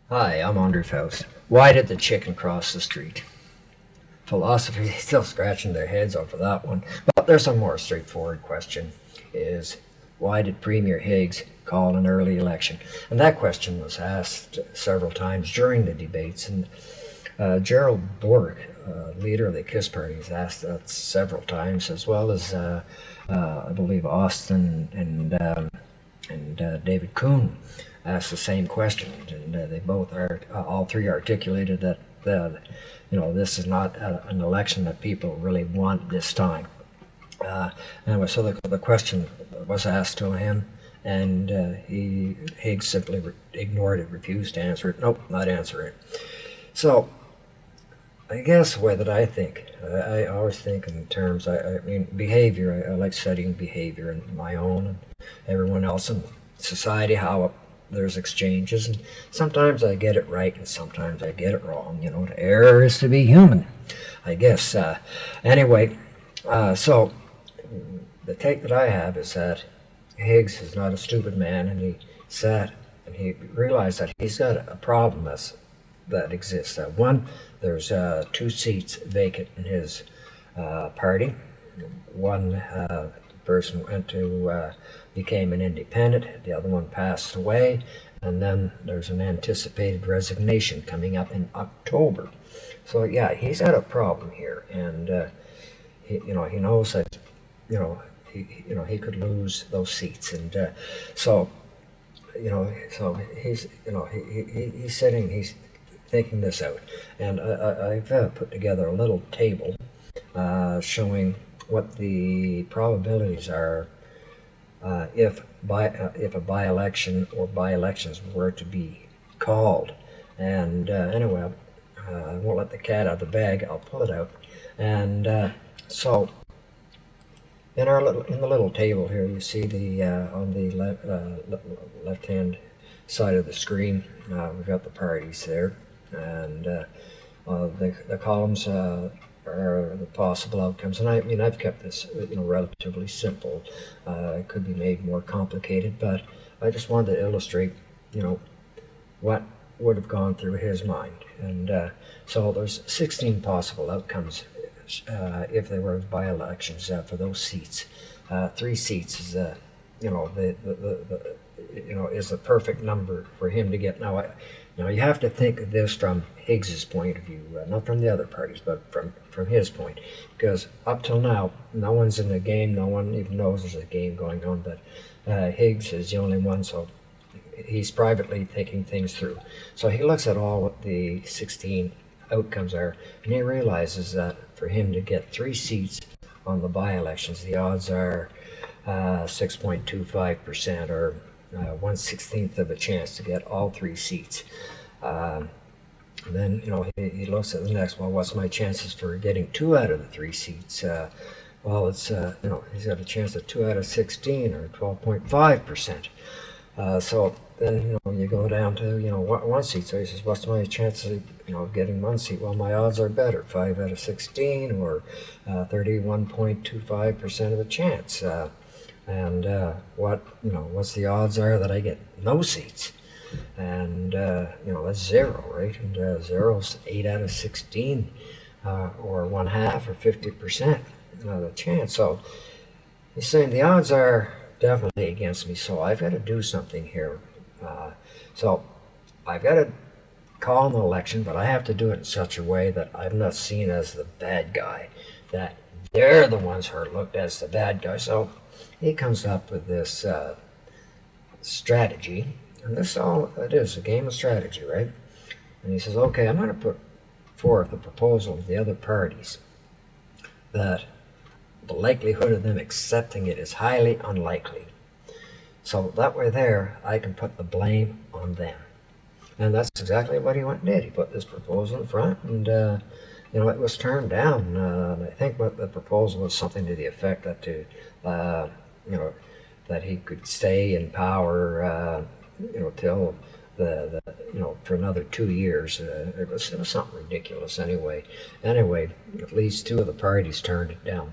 Hi, I'm Andrew Faust. Why did the chicken cross the street? Philosophers are still scratching their heads over that one. But there's a more straightforward question is why did Premier Higgs call an early election? And that question was asked several times during the debates. And Gerald Bork, leader of the KISS party, has asked that several times, as well as I believe Austin and David Kuhn asked the same question, and they both are all three articulated that this is not an election that people really want this time. Anyway, so the question was asked to him, and Higgs simply ignored it, refused to answer it. Nope, not answer it. So I guess the way that I think, I always think in terms, I mean, behavior. I like studying behavior in my own and everyone else in society, how there's exchanges, and sometimes I get it right and sometimes I get it wrong. To err is to be human, I guess. Anyway, so the take that I have is that Higgs is not a stupid man, and he sat and he realized that he's got a problem that exists. One, there's two seats vacant in his party. One person went to became an independent. The other one passed away, and then there's an anticipated resignation coming up in October. So yeah, he's got a problem here, and he knows that he could lose those seats, and so he's sitting, he's thinking this out, and I've put together a little table showing what the probabilities are if a by-election or by-elections were to be called. And anyway, I won't let the cat out of the bag. I'll pull it out, and so in the little table here, you see the on the left-hand side of the screen, we've got the parties there, and the columns are the possible outcomes. And I mean, I've kept this relatively simple. It could be made more complicated, but I just wanted to illustrate what would have gone through his mind. And so there's 16 possible outcomes if there were by-elections for those seats. 3 seats is is the perfect number for him to get. Now you have to think of this from Higgs's point of view, not from the other parties, but from his point, because up till now, no one's in the game. No one even knows there's a game going on. But Higgs is the only one, so he's privately thinking things through. So he looks at all what the 16 outcomes are, and he realizes that for him to get 3 seats on the by-elections, the odds are 6.25%, or 1/16th of a chance to get all 3 seats. Then he looks at the next. Well, what's my chances for getting 2 out of the 3 seats? Well, it's he's got a chance of 2 out of 16, or 12.5%. So then you go down to 1 seat. So he says, what's my chances of getting 1 seat? Well, my odds are better, 5 out of 16, or 31.25% of a chance. And what's the odds are that I get no seats? And that's 0, right? And 0's 8 out of 16, or 1/2, or 50% the chance. So he's saying the odds are definitely against me, so I've got to do something here. So I've got to call an election, but I have to do it in such a way that I'm not seen as the bad guy, that they're the ones who are looked as the bad guy. So he comes up with this strategy, and this is all it is, a game of strategy, right? And he says, okay, I'm going to put forth a proposal to the other parties that the likelihood of them accepting it is highly unlikely. So that way there, I can put the blame on them. And that's exactly what he went and did. He put this proposal in front, and it was turned down. I think what the proposal was something to the effect that that he could stay in power, till for another 2 years. It was something ridiculous anyway. Anyway, at least 2 of the parties turned it down.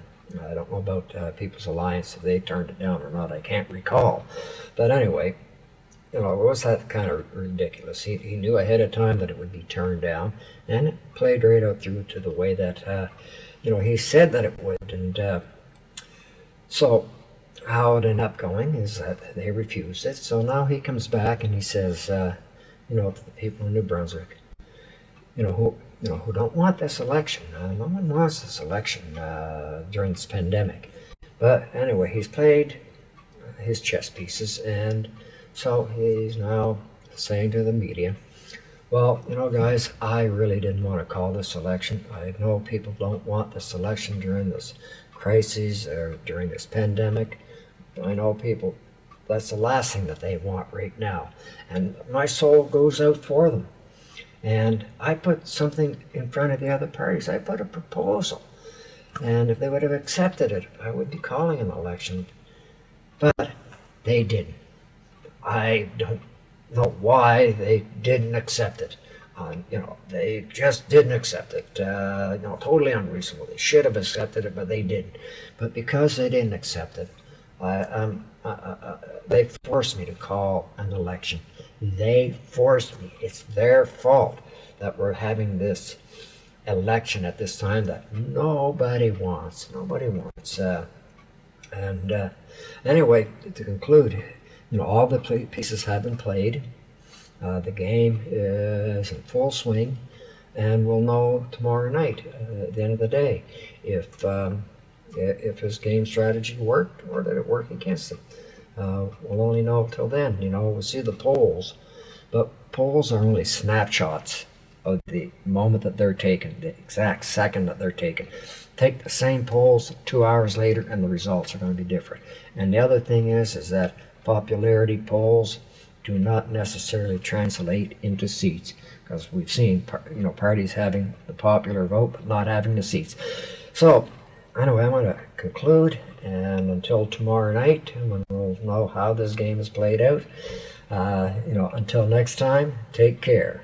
I don't know about People's Alliance, if they turned it down or not. I can't recall. But anyway, you know, it was that kind of ridiculous. He knew ahead of time that it would be turned down, and it played right out through to the way that, you know, he said that it would. And so how it ended up going is that they refused it. So now he comes back and he says, you know, to the people in New Brunswick, who don't want this election. No one wants this election during this pandemic. But anyway, he's played his chess pieces, and so he's now saying to the media, well, you know, guys, I really didn't want to call this election. I know people don't want this election during this crisis or during this pandemic. I know people, that's the last thing that they want right now. And my soul goes out for them. And I put something in front of the other parties. I put a proposal. And if they would have accepted it, I would be calling an election. But they didn't. I don't know why they didn't accept it. They just didn't accept it. Totally unreasonable. They should have accepted it, but they didn't. But because they didn't accept it, they forced me to call an election. They forced me. It's their fault that we're having this election at this time that nobody wants. Nobody wants. Anyway, to conclude, all the pieces have been played. The game is in full swing, and we'll know tomorrow night at the end of the day if his game strategy worked or did it work against him. We'll only know till then. We'll see the polls, but polls are only snapshots of the moment that they're taken, the exact second that they're taken. Take the same polls 2 hours later and the results are going to be different. And the other thing is that popularity polls do not necessarily translate into seats, because we've seen parties having the popular vote but not having the seats. So anyway, I'm going to conclude, and until tomorrow night when we'll know how this game is played out, until next time, take care.